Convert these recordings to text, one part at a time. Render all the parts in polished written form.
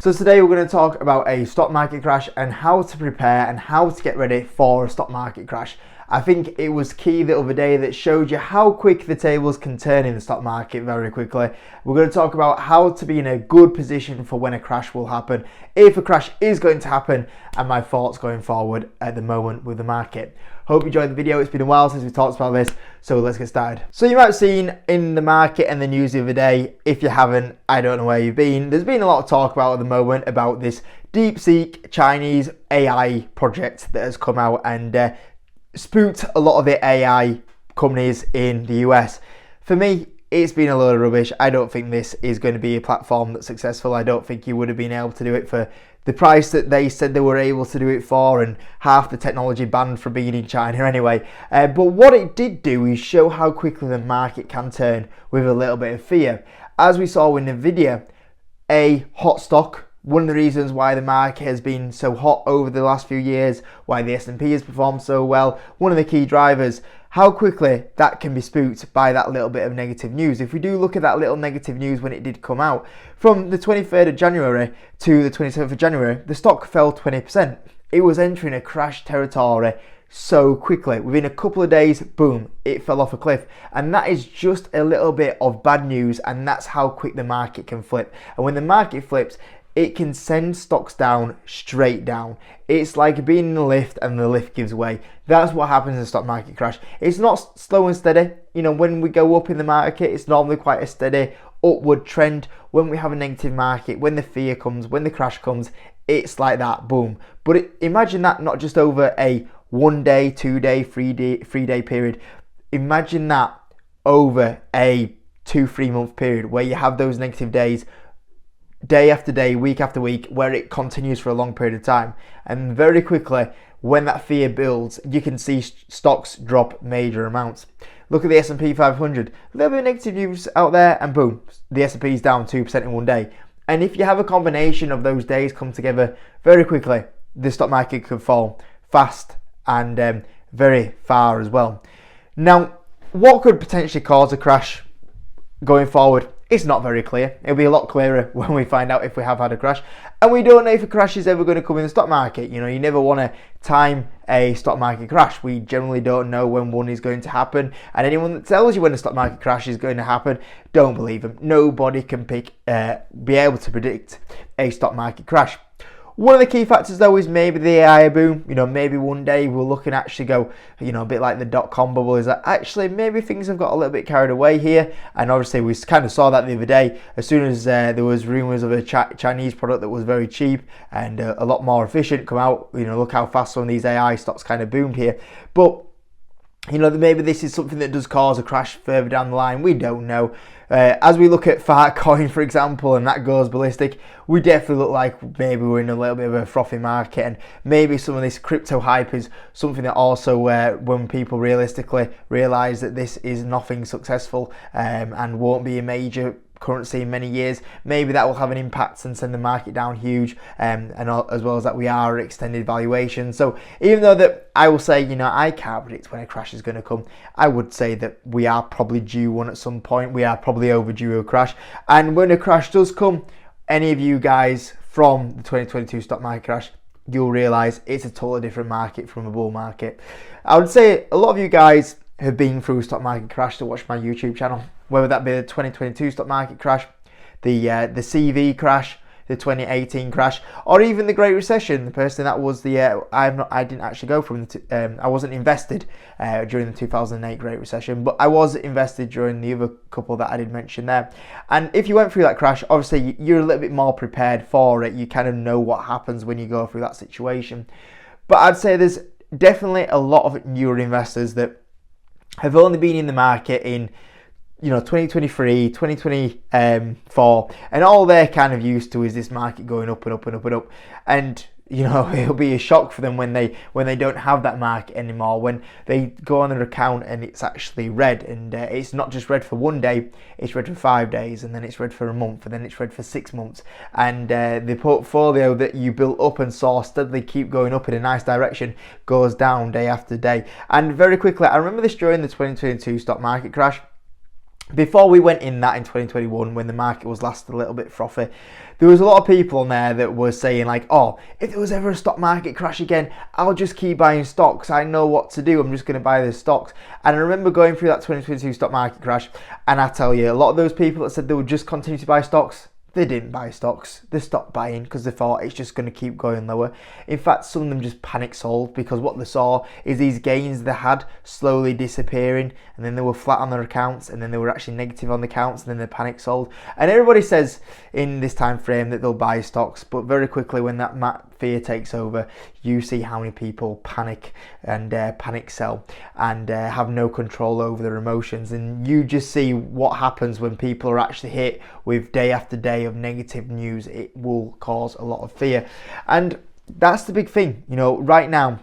So today we're going to talk about a stock market crash and how to prepare and how to get ready for a stock market crash. I think it was key the other day that showed you how quick the tables can turn in the stock market very quickly. We're going to talk about how to be in a good position for when a crash will happen, if a crash is going to happen, and my thoughts going forward at the moment with the market. Hope you enjoyed the video. It's been a while since we talked about this, so let's get started. So you might have seen in the market and the news the other day. If you haven't, I don't know where you've been. There's been a lot of talk about at the moment about this DeepSeek Chinese AI project that has come out and spooked a lot of the AI companies in the US. For me, it's been a load of rubbish. I don't think this is going to be a platform that's successful. I don't think you would have been able to do it for the price that they said they were able to do it for, and half the technology banned from being in China anyway. But what it did do is show how quickly the market can turn with a little bit of fear. As we saw in the video, a hot stock, one of the reasons why the market has been so hot over the last few years, why the S&P has performed so well, one of the key drivers, how quickly that can be spooked by that little bit of negative news. If we do look at that little negative news when it did come out, from the 23rd of January to the 27th of January, the stock fell 20%. It was entering a crash territory so quickly. Within a couple of days, boom, it fell off a cliff. And that is just a little bit of bad news, and that's how quick the market can flip. And when the market flips, it can send stocks down, straight down. It's like being in a lift and the lift gives way. That's what happens in a stock market crash. It's not slow and steady. You know, when we go up in the market, it's normally quite a steady upward trend. When we have a negative market, when the fear comes, when the crash comes, it's like that, boom. But imagine that not just over a 1 day, 2 day, 3 day period. Imagine that over a 2-3 month period where you have those negative days, day after day, week after week, where it continues for a long period of time. And very quickly, when that fear builds, you can see stocks drop major amounts. Look at the S&P 500. A little bit of negative news out there, and boom, the S&P is down 2% in 1 day. And if you have a combination of those days come together very quickly, the stock market could fall fast and very far as well. Now, what could potentially cause a crash going forward? It's not very clear. It'll be a lot clearer when we find out if we have had a crash. And we don't know if a crash is ever going to come in the stock market. You know, you never want to time a stock market crash. We generally don't know when one is going to happen. And anyone that tells you when a stock market crash is going to happen, don't believe them. Nobody can be able to predict a stock market crash. One of the key factors though is maybe the AI boom. You know, maybe one day we'll look and actually go, you know, a bit like the dot-com bubble, is that actually maybe things have got a little bit carried away here. And obviously we kind of saw that the other day, as soon as there was rumours of a Chinese product that was very cheap and a lot more efficient come out. You know, look how fast some of these AI stocks kind of boomed here. But you know, maybe this is something that does cause a crash further down the line. We don't know. As we look at Fartcoin, for example, and that goes ballistic, we definitely look like maybe we're in a little bit of a frothy market, and maybe some of this crypto hype is something that also when people realistically realise that this is nothing successful and won't be a major currency in many years, maybe that will have an impact and send the market down huge, and as well as that we are at extended valuation. So even though that I will say, you know, I can't predict when a crash is going to come, I would say that we are probably due one at some point. We are probably overdue a crash, and when a crash does come, any of you guys from the 2022 stock market crash, you'll realise it's a totally different market from a bull market. I would say a lot of you guys have been through a stock market crash to watch my YouTube channel, whether that be the 2022 stock market crash, the CV crash, the 2018 crash, or even the Great Recession. The person that was I didn't actually go from I wasn't invested during the 2008 Great Recession, but I was invested during the other couple that I did mention there. And if you went through that crash, obviously you're a little bit more prepared for it. You kind of know what happens when you go through that situation. But I'd say there's definitely a lot of newer investors that have only been in the market in, you know, 2023, 2024, and all they're kind of used to is this market going up and up and up and up. And you know, it'll be a shock for them when they don't have that market anymore, when they go on their account and it's actually red, and it's not just red for 1 day, it's red for 5 days, and then it's red for a month, and then it's red for 6 months, and the portfolio that you built up and saw steadily keep going up in a nice direction goes down day after day. And very quickly, I remember this during the 2022 stock market crash. before we went in that in 2021, when the market was last a little bit frothy, there was a lot of people on there that were saying like, oh, if there was ever a stock market crash again, I'll just keep buying stocks. I know what to do. I'm just going to buy the stocks. And I remember going through that 2022 stock market crash, and I tell you, a lot of those people that said they would just continue to buy stocks, they didn't buy stocks. They stopped buying because they thought it's just going to keep going lower. In fact, some of them just panic sold because what they saw is these gains they had slowly disappearing, and then they were flat on their accounts, and then they were actually negative on the accounts, and then they panic sold. And everybody says in this time frame that they'll buy stocks, but very quickly when that fear takes over, you see how many people panic and panic sell and have no control over their emotions. And you just see what happens when people are actually hit with day after day of negative news. It will cause a lot of fear, and that's the big thing. Right now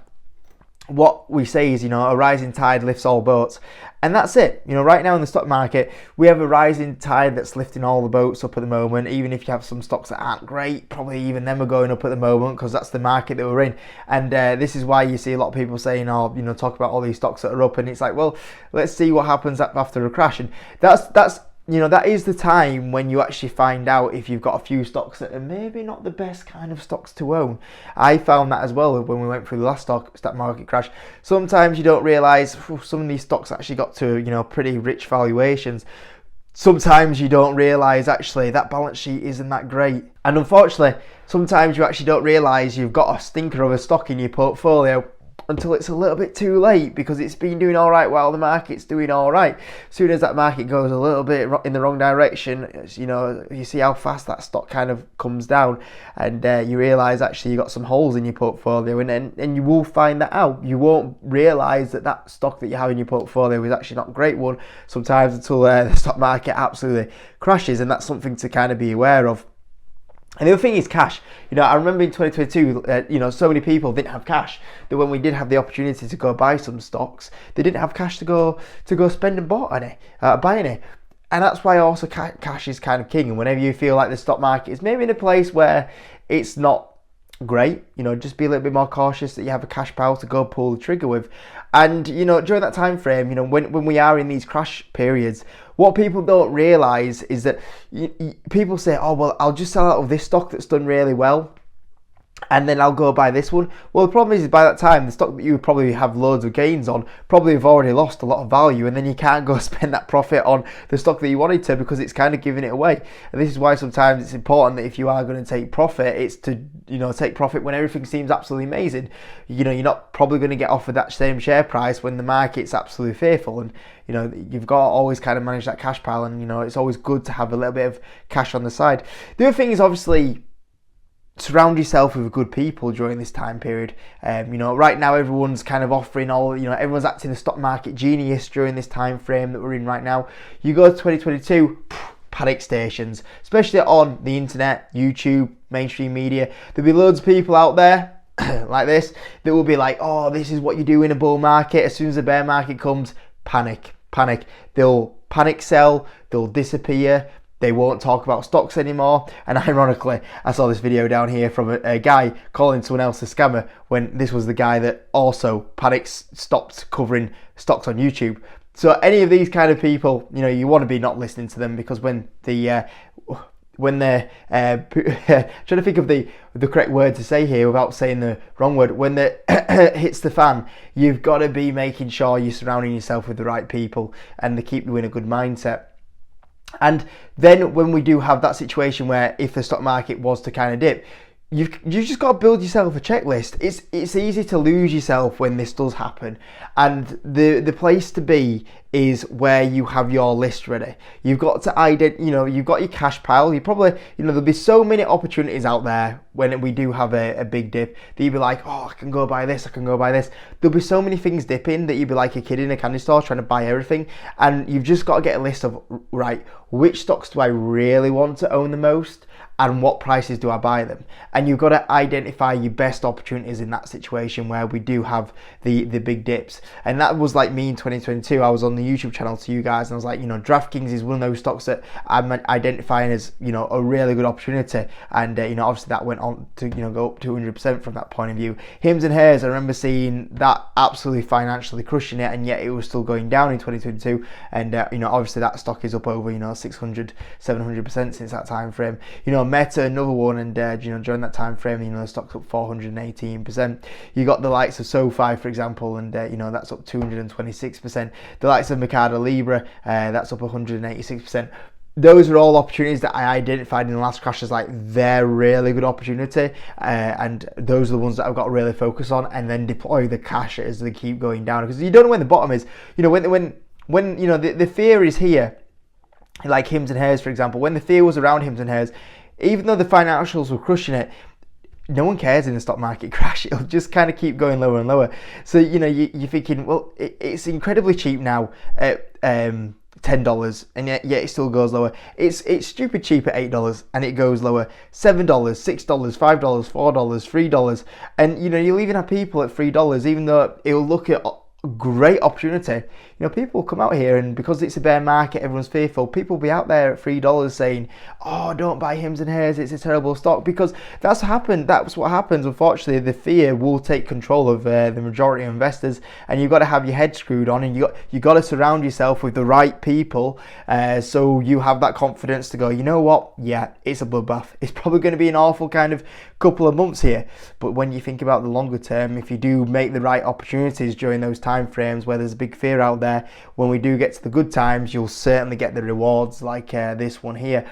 what we say is, a rising tide lifts all boats. And that's it. Right now in the stock market, we have a rising tide that's lifting all the boats up at the moment. Even if you have some stocks that aren't great, probably even them are going up at the moment because that's the market that we're in. And this is why you see a lot of people saying, talk about all these stocks that are up. And it's like, well, let's see what happens after a crash. And that's that is the time when you actually find out if you've got a few stocks that are maybe not the best kind of stocks to own. I found that as well when we went through the last stock market crash. Sometimes you don't realise some of these stocks actually got to pretty rich valuations. Sometimes you don't realise actually that balance sheet isn't that great. And unfortunately, sometimes you actually don't realise you've got a stinker of a stock in your portfolio until it's a little bit too late, because it's been doing all right while the market's doing all right. As soon as that market goes a little bit in the wrong direction, you see how fast that stock kind of comes down, and you realise actually you've got some holes in your portfolio, and you will find that out. You won't realise that stock that you have in your portfolio is actually not a great one sometimes until the stock market absolutely crashes, and that's something to kind of be aware of. And the other thing is cash. I remember in 2022, so many people didn't have cash that when we did have the opportunity to go buy some stocks, they didn't have cash to go spend and buy any. And that's why also cash is kind of king. And whenever you feel like the stock market is maybe in a place where it's not great, just be a little bit more cautious that you have a cash pile to go pull the trigger with. And during that time frame, when we are in these crash periods, what people don't realize is that people say, oh well, I'll just sell out of this stock that's done really well, and then I'll go buy this one. Well, the problem is by that time, the stock that you would probably have loads of gains on probably have already lost a lot of value, and then you can't go spend that profit on the stock that you wanted to, because it's kind of giving it away. And this is why sometimes it's important that if you are going to take profit, it's to take profit when everything seems absolutely amazing. You're not probably going to get offered that same share price when the market's absolutely fearful, and you've got to always kind of manage that cash pile, and it's always good to have a little bit of cash on the side. The other thing is obviously surround yourself with good people during this time period. Right now everyone's kind of offering everyone's acting a stock market genius during this time frame that we're in right now. You go to 2022, panic stations, especially on the internet, YouTube, mainstream media. There'll be loads of people out there like this that will be like, oh, this is what you do in a bull market. As soon as the bear market comes, panic. They'll panic sell, they'll disappear. They won't talk about stocks anymore. And ironically, I saw this video down here from a guy calling someone else a scammer, when this was the guy that also stopped covering stocks on YouTube. So any of these kind of people, you want to be not listening to them, because when they're trying to think of the correct word to say here without saying the wrong word, when it hits the fan, you've got to be making sure you're surrounding yourself with the right people and they keep you in a good mindset. And then when we do have that situation where if the stock market was to kind of dip, you've just got to build yourself a checklist. It's easy to lose yourself when this does happen, and the place to be is where you have your list ready. You've got to you've got your cash pile. You probably, there'll be so many opportunities out there when we do have a big dip that you'd be like, oh, I can go buy this, I can go buy this. There'll be so many things dipping that you'd be like a kid in a candy store trying to buy everything, and you've just got to get a list of, right, which stocks do I really want to own the most, and what prices do I buy them? And you've got to identify your best opportunities in that situation where we do have the big dips. And that was like me in 2022. I was on the YouTube channel to you guys, and I was like, DraftKings is one of those stocks that I'm identifying as, a really good opportunity. And, obviously that went on to, go up 200% from that point of view. Hims and Hers, I remember seeing that absolutely financially crushing it, and yet it was still going down in 2022. And, obviously that stock is up over, 600, 700% since that time frame. Meta, another one, and, during that time frame, the stock's up 418%. You got the likes of SoFi, for example, and, that's up 226%. The likes of Mercado Libre, that's up 186%. Those are all opportunities that I identified in the last crash as like they're really good opportunity, and those are the ones that I've got to really focus on and then deploy the cash as they keep going down, because you don't know when the bottom is. When the fear is here, like Hims and Hers, for example, when the fear was around Hims and Hers, even though the financials were crushing it, no one cares in the stock market crash. It'll just kind of keep going lower and lower. So, you're thinking, well, it's incredibly cheap now at $10, and yet it still goes lower. It's stupid cheap at $8, and it goes lower. $7, $6, $5, $4, $3, and you'll even have people at $3, even though it'll look at great opportunity. People come out here, and because it's a bear market, everyone's fearful. People will be out there at $3 saying, "Oh, don't buy Hims and Hers, it's a terrible stock," because that's what happens. Unfortunately, the fear will take control of the majority of investors, and you've got to have your head screwed on, and you got to surround yourself with the right people, so you have that confidence to go, you know what, yeah, it's a bloodbath. It's probably going to be an awful kind of couple of months here, but when you think about the longer term, if you do make the right opportunities during those time frames where there's a big fear out there, when we do get to the good times, you'll certainly get the rewards like this one here.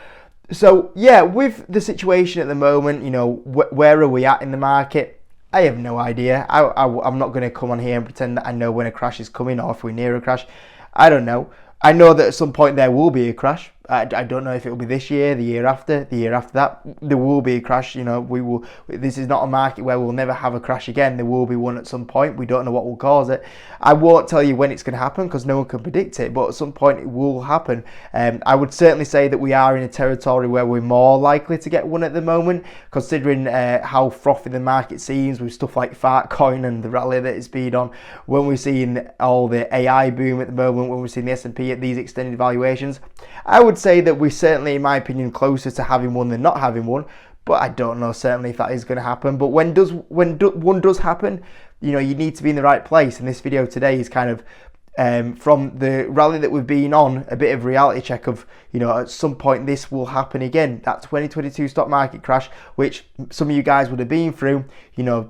So yeah, with the situation at the moment, where are we at in the market? I have no idea. I'm not going to come on here and pretend that I know when a crash is coming or if we're near a crash. I don't know. I know that at some point there will be a crash. I don't know if it will be this year, the year after that. There will be a crash. This is not a market where we'll never have a crash again. There will be one at some point. We don't know what will cause it. I won't tell you when it's going to happen because no one can predict it, but at some point it will happen. I would certainly say that we are in a territory where we're more likely to get one at the moment, considering how frothy the market seems with stuff like Fartcoin and the rally that it's been on. When we're seeing all the AI boom at the moment, when we're seeing the S&P at these extended valuations, I would say that we're certainly, in my opinion, closer to having one than not having one, but I don't know certainly if that is going to happen. But when one does happen, you need to be in the right place, and this video today is kind of from the rally that we've been on, a bit of reality check of, at some point this will happen again. That 2022 stock market crash, which some of you guys would have been through,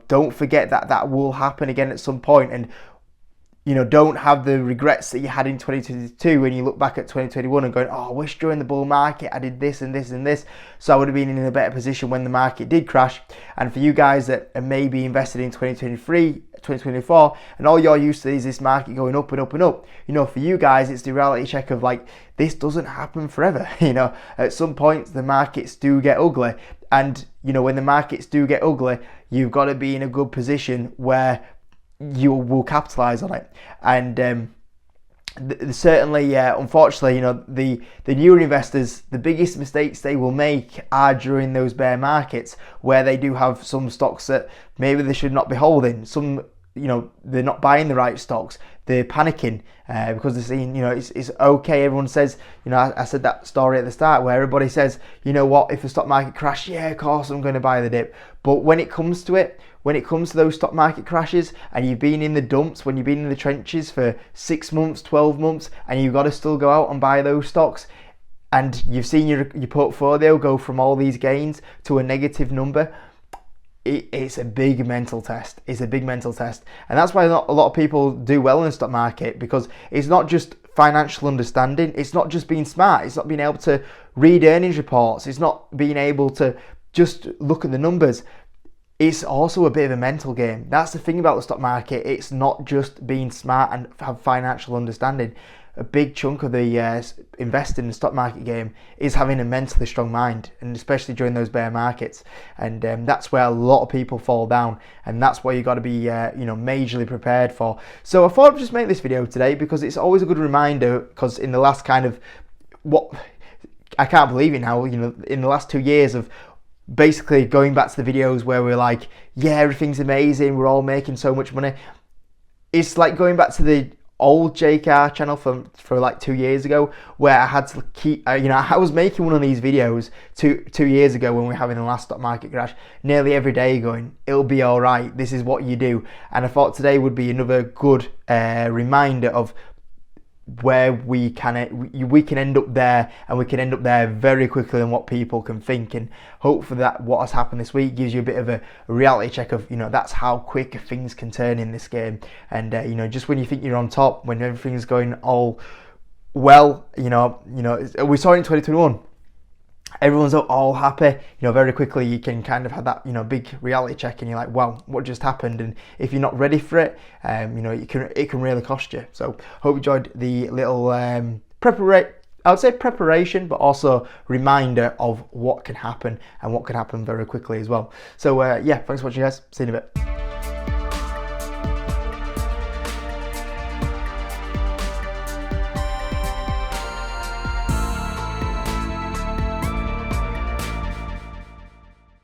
don't forget that will happen again at some point, and don't have the regrets that you had in 2022 when you look back at 2021 and going, oh, I wish during the bull market I did this and this and this, so I would have been in a better position when the market did crash. And for you guys that are maybe invested in 2023, 2024, and all you're used to is this market going up and up and up, for you guys it's the reality check of like, this doesn't happen forever. At some point the markets do get ugly, and when the markets do get ugly, you've got to be in a good position where you will capitalize on it. And certainly, unfortunately, the newer investors, the biggest mistakes they will make are during those bear markets, where they do have some stocks that maybe they should not be holding. Some, they're not buying the right stocks. They're panicking because they're seeing, it's okay. Everyone says, I said that story at the start where everybody says, you know what, if the stock market crashes, yeah, of course I'm going to buy the dip. But when it comes to it, when it comes to those stock market crashes, and you've been in the dumps, when you've been in the trenches for 6 months, 12 months, and you've got to still go out and buy those stocks, and you've seen your portfolio go from all these gains to a negative number, it's a big mental test. It's a big mental test. And that's why a lot of people do well in the stock market, because it's not just financial understanding, it's not just being smart, it's not being able to read earnings reports, it's not being able to just look at the numbers. It's also a bit of a mental game. That's the thing about the stock market. It's not just being smart and have financial understanding. A big chunk of the investing in the stock market game is having a mentally strong mind, and especially during those bear markets. And that's where a lot of people fall down, and that's what you got to be, majorly prepared for. So I thought I'd just make this video today because it's always a good reminder. Because in the last I can't believe it now. In the last 2 years of basically going back to the videos where we're like, yeah, everything's amazing, we're all making so much money. It's like going back to the old JKR channel for like 2 years ago, where I had to keep, I was making one of these videos two years ago when we were having the last stock market crash, nearly every day going, it'll be all right, this is what you do. And I thought today would be another good reminder of where we can end up there, and we can end up there very quickly than what people can think. And hopefully that what has happened this week gives you a bit of a reality check of, that's how quick things can turn in this game. And just when you think you're on top, when everything's going all well, we saw it in 2021. Everyone's all happy, very quickly you can kind of have that, big reality check, and you're like, wow, what just happened? And if you're not ready for it, it can really cost you. So hope you enjoyed the little preparation, but also reminder of what can happen, and what can happen very quickly as well. So yeah, thanks for watching, guys. See you in a bit.